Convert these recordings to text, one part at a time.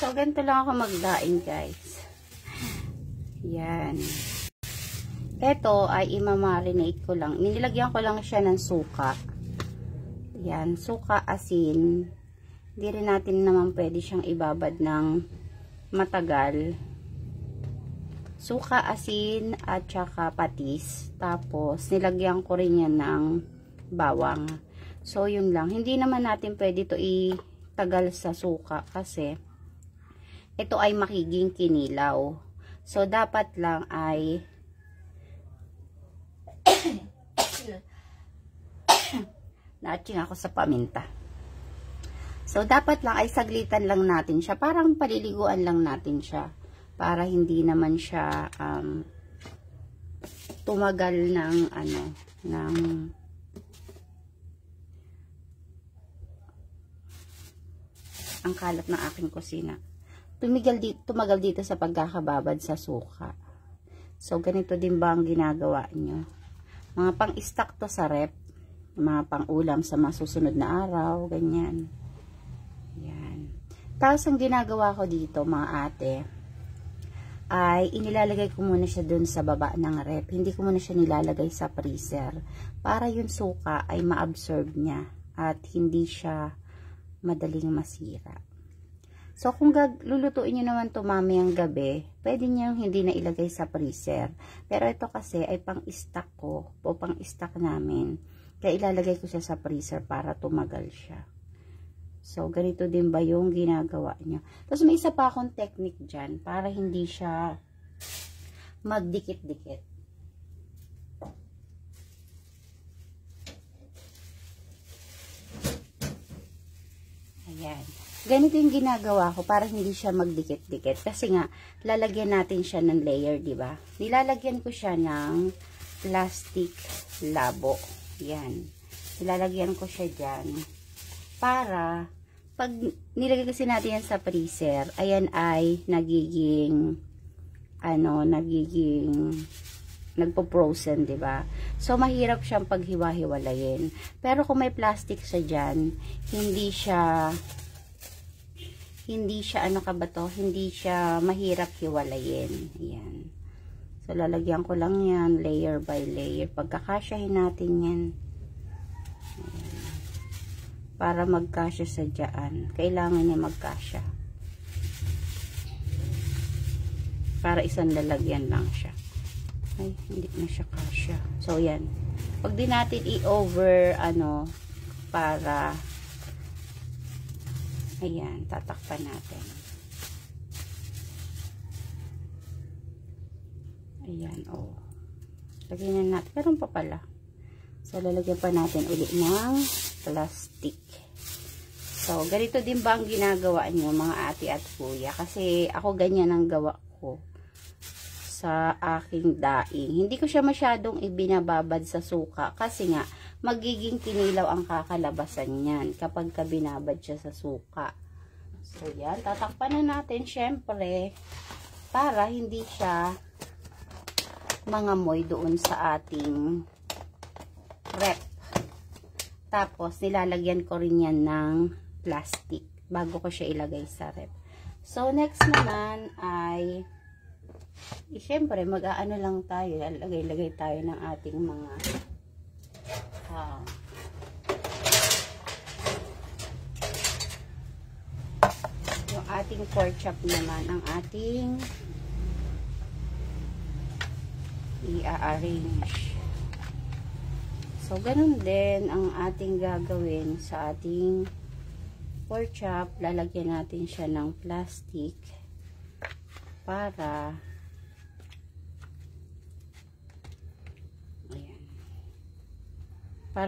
So, ganito lang ako magdaing, guys. Yan. Ito ay imamarinate ko lang. Nilagyan ko lang siya ng suka. Yan. Suka, asin. Hindi rin natin naman pwede siyang ibabad ng matagal. Suka, asin, at saka patis. Tapos, nilagyan ko rin yan ng bawang. So, yun lang. Hindi naman natin pwede ito itagal sa suka kasi ito ay makiging kinilaw. So, dapat lang ay na-atching ako sa paminta. So, dapat lang ay saglitan lang natin siya. Parang paliliguan lang natin siya. Para hindi naman siya tumagal ng ang kalat ng aking kusina. Tumagal dito sa pagkakababad sa suka. So, ganito din ba ang ginagawa nyo? Mga pang-stock to sa rep. Mga pang-ulam sa masusunod na araw. Ganyan. Yan. Tapos, ang ginagawa ko dito, mga ate, ay inilalagay ko muna siya dun sa baba ng rep. Hindi ko muna siya nilalagay sa freezer. Para yung suka ay ma-absorb niya. At hindi siya madaling masira. So, kung lulutuin nyo naman ito mamayang gabi, pwede nyo hindi na ilagay sa freezer. Pero ito kasi ay pang-stock ko o pang-stock namin. Kaya ilalagay ko siya sa freezer para tumagal siya. So, ganito din ba yung ginagawa nyo? Tapos, may isa pa akong technique dyan para hindi siya magdikit-dikit. Ayan. Ganito yung ginagawa ko para hindi siya magdikit-dikit. Kasi nga, lalagyan natin siya ng layer, di ba? Nilalagyan ko siya ng plastic labo. Yan. Nilalagyan ko siya dyan. Para, pag nilagay kasi natin yan sa freezer, ayan ay nagiging, nagpo-frozen, di ba? So, mahirap siyang paghiwa-hiwalayin. Pero kung may plastic siya dyan, hindi siya hindi siya mahirap hiwalayin. Ayan. So, lalagyan ko lang yan, layer by layer. Pagkakasyahin natin yan. Ayan. Para magkasya sa dyan. Kailangan niya magkasya. Para isang lalagyan lang siya. Ay, hindi na siya kasya. So, yan. Pag di natin i-over, para ayan, tatakpan natin. Ayan, oh. Lagyan na natin. Meron pa pala. So, lalagyan pa natin ulit ng plastic. So, ganito din ba ang ginagawa nyo, mga ate at kuya? Kasi, ako ganyan ang gawa ko sa aking daing. Hindi ko siya masyadong ibinababad sa suka. Kasi nga, magiging kinilaw ang kakalabasan niyan kapag binabad siya sa suka. So, yan. Tatakpan na natin, syempre, para hindi siya mangamoy doon sa ating rep. Tapos, nilalagyan ko rin yan ng plastic bago ko siya ilagay sa rep. So, next naman ay syempre, mag-aano lang tayo. Lagay tayo ng ating mga yung ating pork chop naman ang ating i-arrange. So, ganun din ang ating gagawin sa ating pork chop. Lalagyan natin siya ng plastic para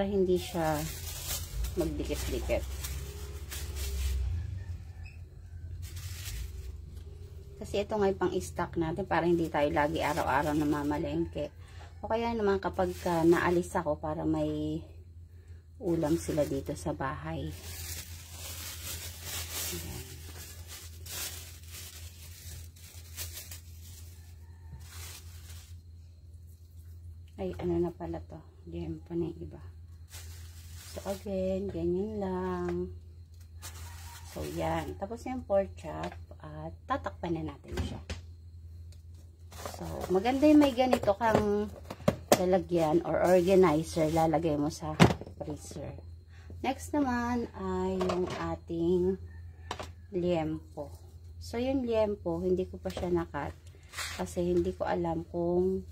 hindi siya magdikit-dikit. Kasi ito nga pang stock natin para hindi tayo lagi araw-araw na mamalengke. O kaya naman kapag naalis ako para may ulam sila dito sa bahay. Ayan. Ay, ano na pala to? Diyan pa na yung iba. So, again, ganyan lang. So, yan. Tapos yung pork chop at tatakpan na natin siya. So, maganda yung may ganito kang lalagyan or organizer. Lalagay mo sa freezer. Next naman ay yung ating liempo. So, yung liempo, hindi ko pa siya nakat kasi hindi ko alam kung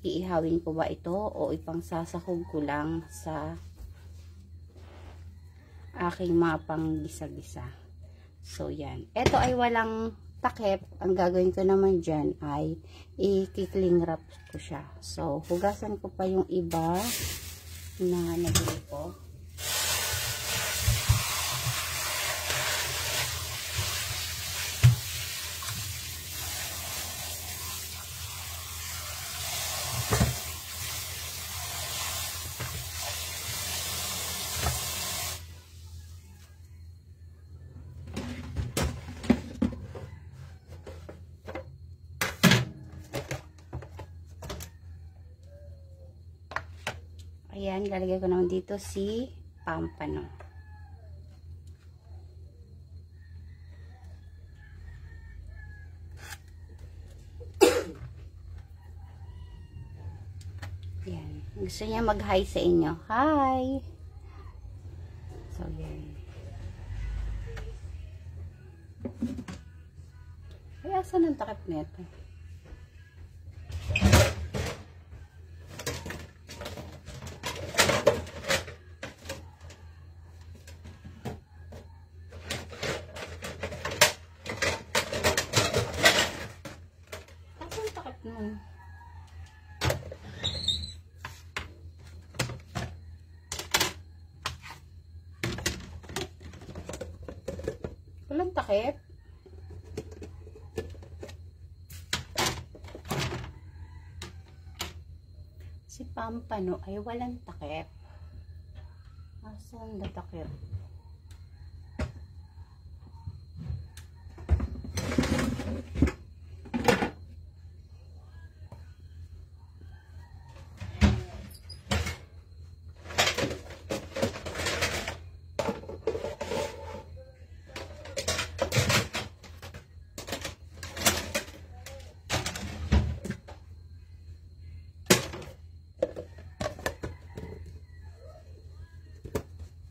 iihawin ko ba ito o ipangsasahog ko lang sa aking mga panggisa-gisa. So, yan. Ito ay walang takip. Ang gagawin ko naman dyan ay i-cling wrap ko siya. So, hugasan ko pa yung iba na nabili ko. Ayan, lalagay ko naman dito si pampano. Ayan. Gusto niya mag-hi sa inyo. Hi! So, yan. Ay, asan ang takip nito? Walang takip. Si pampano ay walang takip. Asan na takip?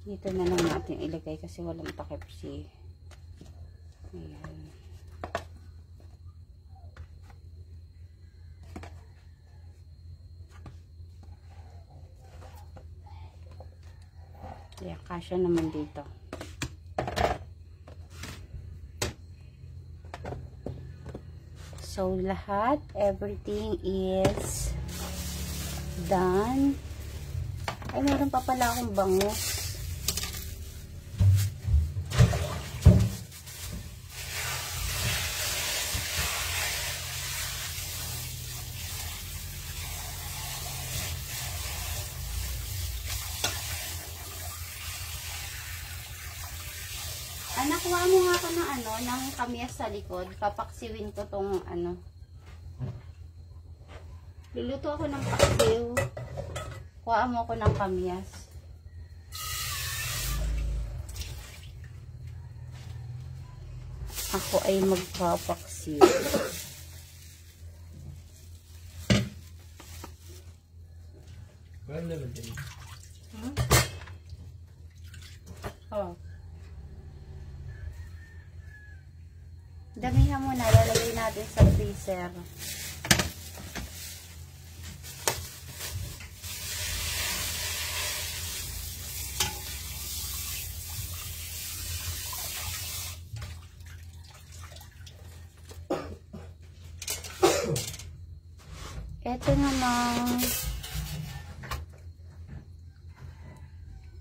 Dito na lang natin ilagay kasi walang takip si. Ayan. Ayan, kasya naman dito. So, lahat, everything is done. Ay, meron pa pala akong bangus. Anak, kuha mo nga ako ng ng kamyas sa likod. Papaksiwin ko tong Luluto ako ng paksiw. Kuha mo ako ng kamyas. Ako ay magpapaksiw. Wala naman din. Oh. Damihan mo na, lalagay natin sa freezer. Ito namang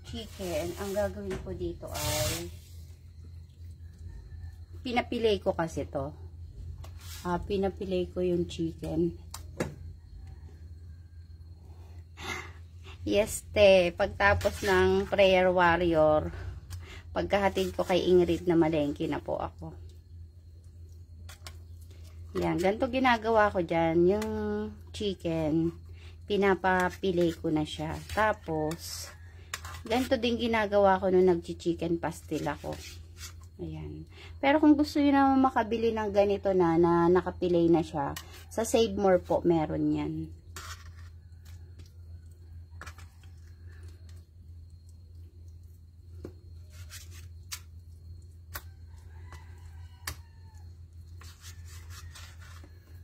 chicken, ang gagawin ko dito ay pinapilay ko kasi to. Pinapilay ko yung chicken. Yes, te. Pagtapos ng prayer warrior, pagkahatid ko kay Ingrid na malengke na po ako. Yan. Ganito ginagawa ko dyan. Yung chicken, pinapapilay ko na siya. Tapos, ganito din ginagawa ko nung nag-chicken pastil ako. Ayan. Pero kung gusto nyo naman makabili ng ganito na nakapilay na siya, sa Save More po, meron yan.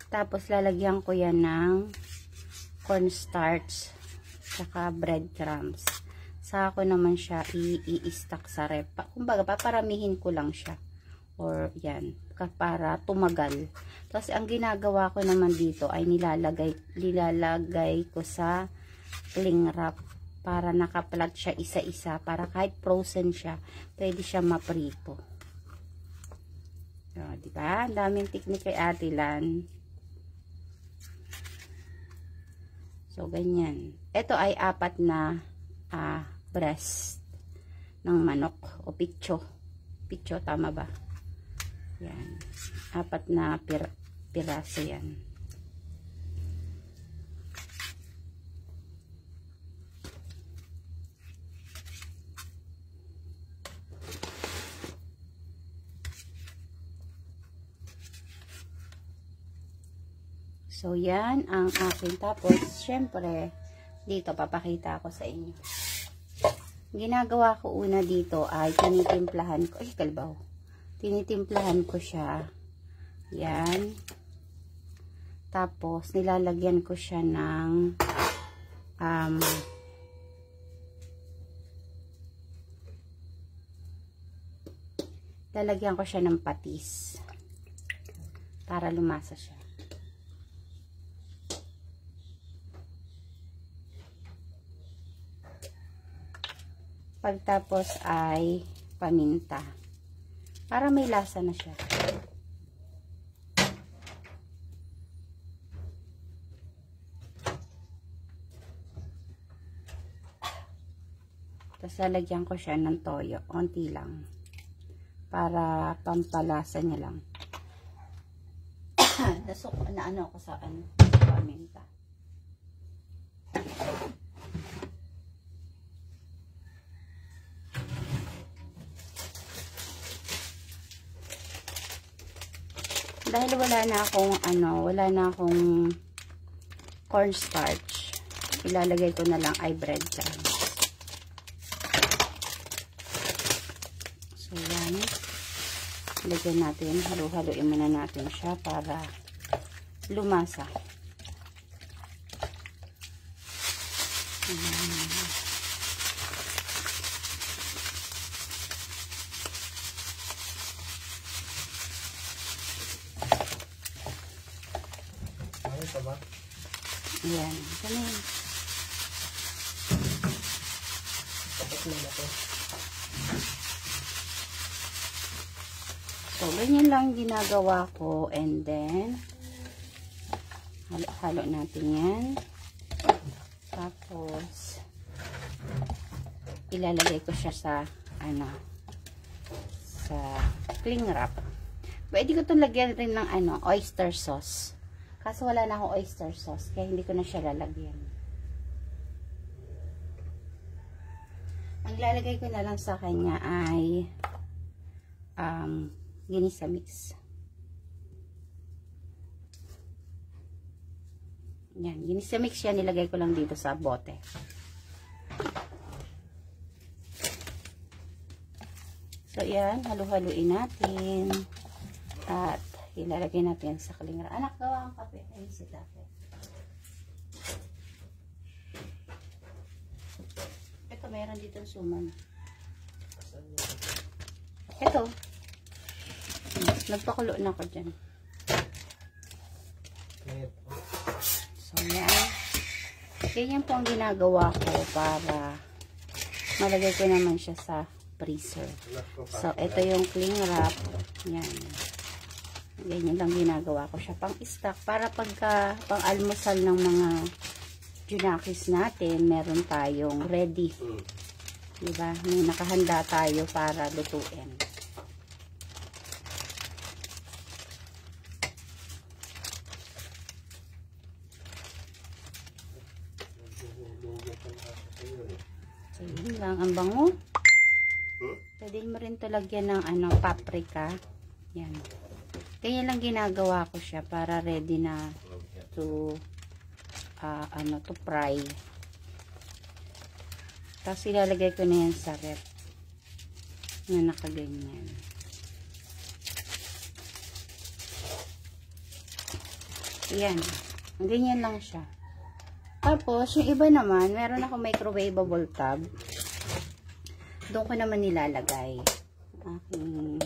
Tapos, lalagyan ko yan ng cornstarch, saka breadcrumbs. Saka ko naman siya i-stack sa rep. Kumbaga, paparamihin ko lang siya. Or, yan, para tumagal. Tapos, ang ginagawa ko naman dito ay nilalagay ko sa cling wrap para nakaplat siya isa-isa. Para kahit frozen siya, pwede siya maprito. So, diba? Ang daming technique kay Ate Lan. So, ganyan. Ito ay 4 na breast ng manok o pitcho. Pitcho, tama ba? Yan. 4 na piraso yan. So, yan ang akin. Tapos, syempre, dito, papakita ko sa inyo. Ginagawa ko una dito ay tinitimplahan ko. Ay, kalbaw. Tinitimplahan ko siya. Yan. Tapos, nilalagyan ko siya ng lalagyan ko siya ng patis para lumasa siya. Pagtapos ay paminta. Para may lasa na siya. Tapos lalagyan ko siya ng toyo. Onti lang. Para pampalasa niya lang. Nasok na ano ko sa paminta. Dahil wala na akong cornstarch, ilalagay ko na lang ay breadcrumbs. So, yan. Lagyan natin, halo-haloin muna natin siya para lumasa. Ayan. Ganun. Tapos mo na to. So, ganyan lang ginagawa ko. And then, halo-halo natin yan. Tapos, ilalagay ko siya sa, sa cling wrap. Pwede ko itong lagyan rin ng, oyster sauce. Kaso wala na akong oyster sauce, kaya hindi ko na siya lalagyan. Ang lalagay ko na lang sa kanya ay ginisa mix. Yan, ginisa mix yan, nilagay ko lang dito sa bote. So, yan, halu-haluin natin. At ilalagay natin sa kalingra. Anak, gawa ang kape. Ayun si kape. Ito, meron dito suman. Ito. Nagpakulo na ako dyan. So, yan. Ganyan po ang ginagawa ko para malagay ko naman siya sa freezer. So, ito yung cling wrap. Yan. Ganyan lang ginagawa ko siya pang-stock para pagka pang-almusal ng mga junakis natin, meron tayong ready. Diba? May nakahanda tayo para lutuin. So, yun lang. Ang bango. Pwede mo rin rin to lagyan ng ano, paprika. Yan. Kaya lang ginagawa ko siya para ready na to to fry. Tapos ilalagay ko na yan sa ref na nakaganyan. Yan. Ganyan lang siya. Tapos, yung iba naman, meron ako microwavable tub. Doon ko naman nilalagay aking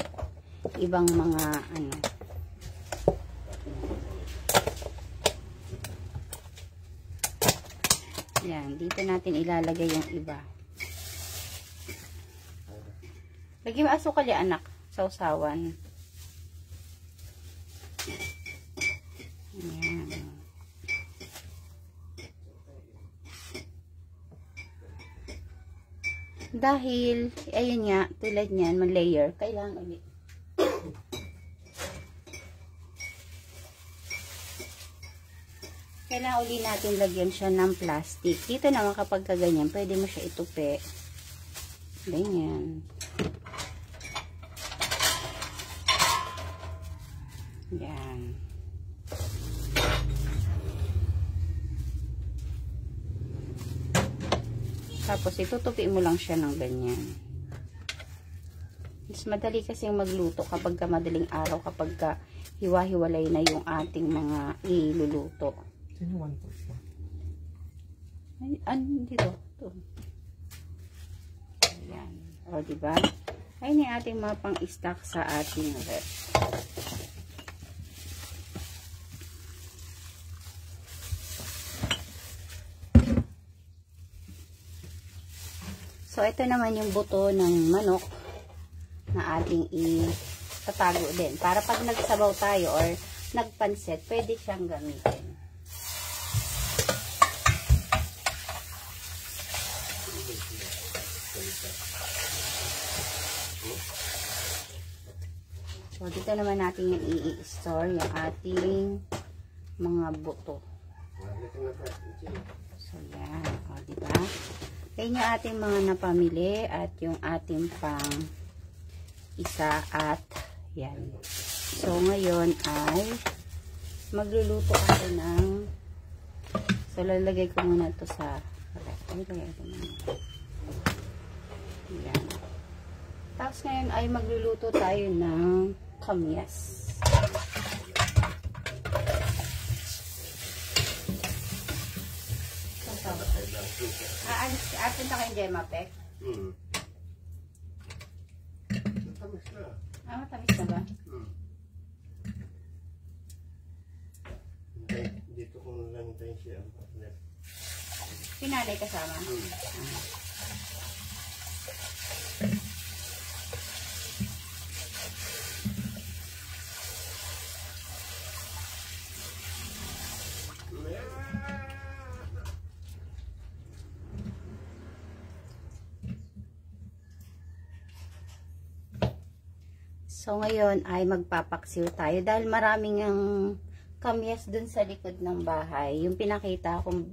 ibang mga ano. Yan, dito natin ilalagay yung iba. Lagyan mo asukal ya anak, sausawan. Yan. Dahil, ayun nga, tulad niyan, man-layer, kailangan ulit. Kailangan ulit natin lagyan siya ng plastic. Dito naman kapag kaganyan, pwede mo siya itupi. Ganyan. Yan. Tapos itutupi mo lang siya ng ganyan. Mas madali kasing magluto kapag ka madaling araw, kapag ka hiwa-hiwalay na yung ating mga iluluto. Sino 1 po? Ay, ano dito? Ito. Ayan. O, diba? Ayun yung ating mga pang-stock sa ating ref. So, ito naman yung buto ng manok na ating itatago din. Para pag nagsabaw tayo or nagpansit, pwede siyang gamitin. So, dito naman natin yung i-store yung ating mga buto. So, yan. O, diba? Yan yung ating mga napamili at yung ating pang isa at yan. So, ngayon ay magluluto ako ng lalagay ko muna ito sa yan. Tapos ngayon ay magluluto tayo ng kamyas. Atin na kayong Gemma Pek? Matamis na. Matamis na ba? Dito ko lang tayo siya. Pinalay kasama? So, ngayon ay magpapaksiw tayo dahil maraming ang kamyas dun sa likod ng bahay. Yung pinakita akong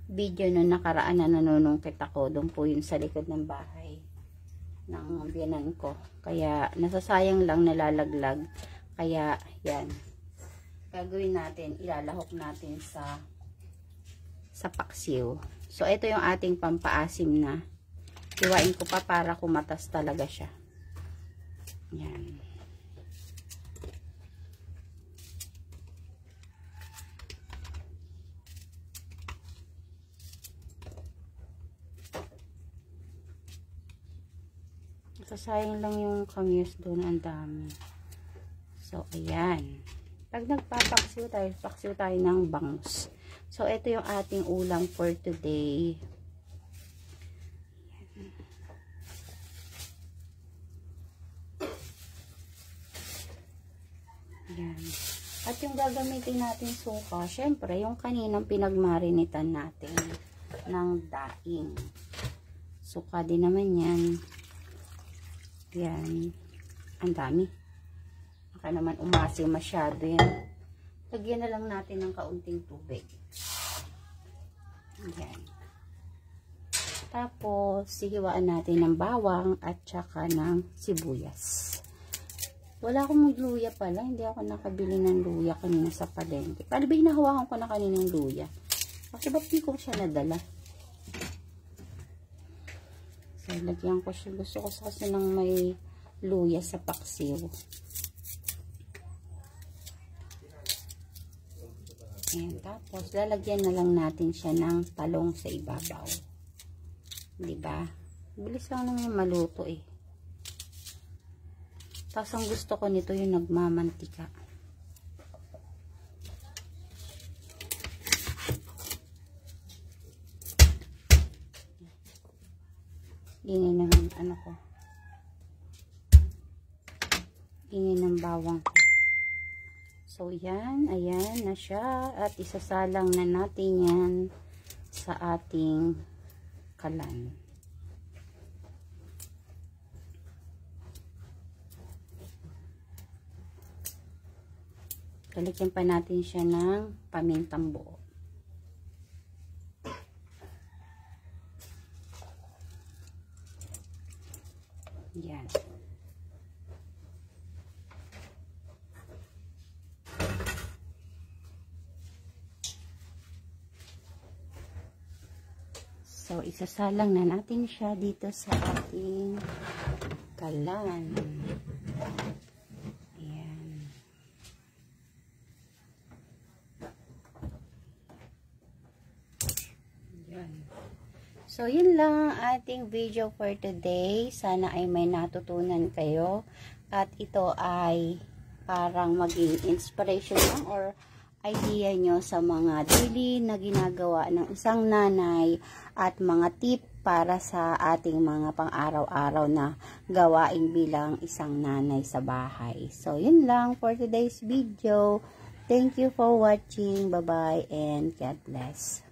video na nakaraan na nanunungkit ako, dun po yun sa likod ng bahay ng biyanan ko. Kaya, nasasayang lang, nalalaglag. Kaya, yan. Gagawin natin, ilalahok natin sa paksiw. So, ito yung ating pampaasim na. Iwain ko pa para kumatas talaga siya. Yan. Sayang lang yung kamyas doon, ang dami. So, ayan. Pag nagpapaksiw tayo ng bangus. So, ito yung ating ulam for today. Yan. At yung gagamitin natin suka, syempre, yung kaninang pinagmarinitan natin ng daing. Suka din naman yan. Yan. Ang dami. Baka naman umasim masyado yan. Lagyan na lang natin ng kaunting tubig. Yan. Tapos, hihiwaan natin ng bawang at saka ng sibuyas. Wala akong luya pala. Hindi ako nakabili ng luya kanina sa palengke. Pala ba hinahawakan ko na kanina ng luya? Kasi ba't di ko siya nadala? So, lagyan ko siya. Gusto ko kasi ng may luya sa paksiw. Ayan. Tapos, lalagyan na lang natin siya ng talong sa ibabaw. Diba? Bilis lang naman maluto eh. Tapos, ang gusto ko nito yung nagmamantika. Ingay na ng ano ko. Ingay ng bawang ko. So, yan. Ayan na siya. At isasalang na natin yan sa ating kalan. Lalagyan pa natin siya ng pamintang buo. Yan. So, isasalang na natin siya dito sa ating kalan. So, yun lang ating video for today. Sana ay may natutunan kayo. At ito ay parang maging inspiration lang or idea nyo sa mga daily na ginagawa ng isang nanay at mga tip para sa ating mga pang-araw-araw na gawain bilang isang nanay sa bahay. So, yun lang for today's video. Thank you for watching. Bye-bye and God bless.